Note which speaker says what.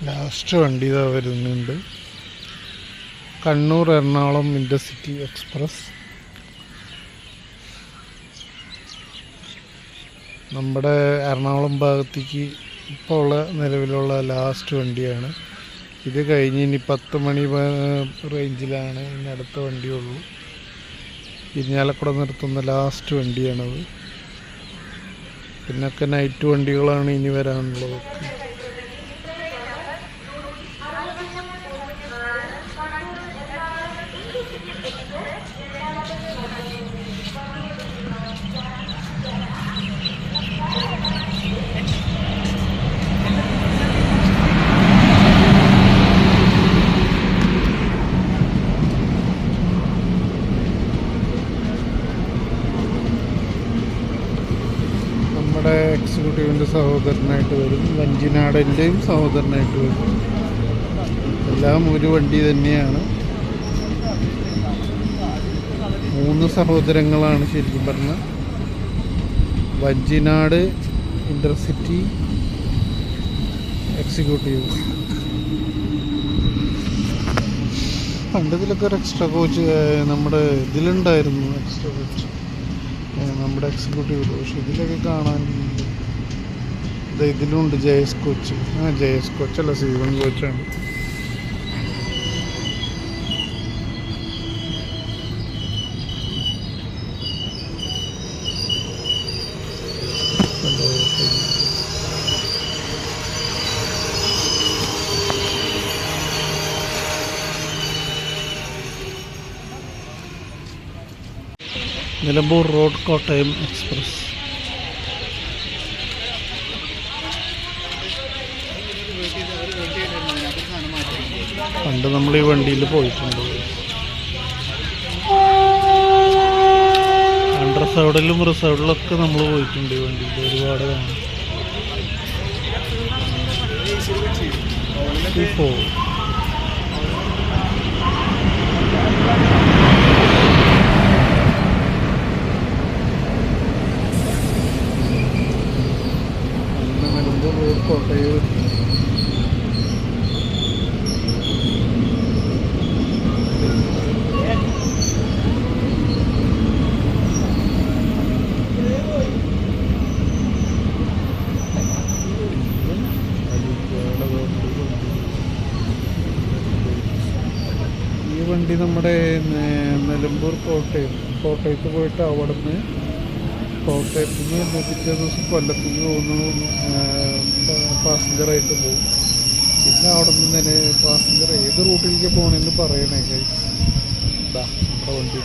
Speaker 1: Last വണ്ടി ഇതാ വരുന്നുണ്ട്. Kannur Ernakulam intercity express. നമ്മുടെ എറണാകുളം ഭാഗത്തേക്ക് ഇപ്പോൾ ഉള്ള നിലവിലുള്ള ലാസ്റ്റ് വണ്ടിയാണ് ഇത്. കഴിഞ്ഞ് ഇനി 10 മണി റേഞ്ചിലാണ് ഇനി അടുത്ത വണ്ടിയുള്ളൂ. ഇരിഞ്ഞാലക്കുട നിർത്തുന്ന ലാസ്റ്റ് വണ്ടിയാണത്. പിന്നൊക്കെ നൈറ്റ് വണ്ടികളാണ് ഇനി വരാനുള്ളത്. നമ്മുടെ എക്സിക്യൂട്ടീവിൻ്റെ സഹോദരനായിട്ട് വരും, വഞ്ചിനാടിൻ്റെയും സഹോദരനായിട്ട് വരും. എല്ലാം ഒരു വണ്ടി തന്നെയാണ്. 3 സഹോദരങ്ങളാണ് ശരിക്കും പറഞ്ഞാൽ. Vanchinad intercity executive. പണ്ട് ഇതിലൊക്കെ ഒരു എക്സ്ട്രാ കോച്ച് നമ്മുടെ ഇതിലുണ്ടായിരുന്നു. എക്സ്ട്രാ കോച്ച് നമ്മുടെ എക്സിക്യൂട്ടീവ്. പക്ഷെ ഇതിലൊക്കെ കാണാനില്ല. ഇതിലുണ്ട് JS കോച്ച്. JS കോച്ചല്ല, C1 കോച്ചാണ്. Nilambur road Kottayam express. പണ്ട് നമ്മൾ ഈ വണ്ടിയിൽ പോയിട്ടുണ്ട്. അണ്ടർസൗഡിലും റിസൗഡിലൊക്കെ നമ്മൾ പോയിട്ടുണ്ട് ഈ വണ്ടിയിൽ ഒരുപാട് തവണ. നിലമ്പൂർ റോഡ് കോട്ടയം. ഈ വണ്ടി നമ്മുടെ നിലമ്പൂർ കോട്ടയത്ത് പോയിട്ട് അവിടുന്ന് കോട്ടയത്ത് നിന്ന് പിറ്റേ ദിവസം കൊല്ലത്തേക്ക് പോകുന്നു. പാസഞ്ചറായിട്ട് പോകും. പിന്നെ അവിടെ നിന്ന് തന്നെ പാസഞ്ചർ ഏത് റൂട്ടിലേക്ക് പോകണമെന്ന് പറയണേ. നമ്മുടെ വണ്ടി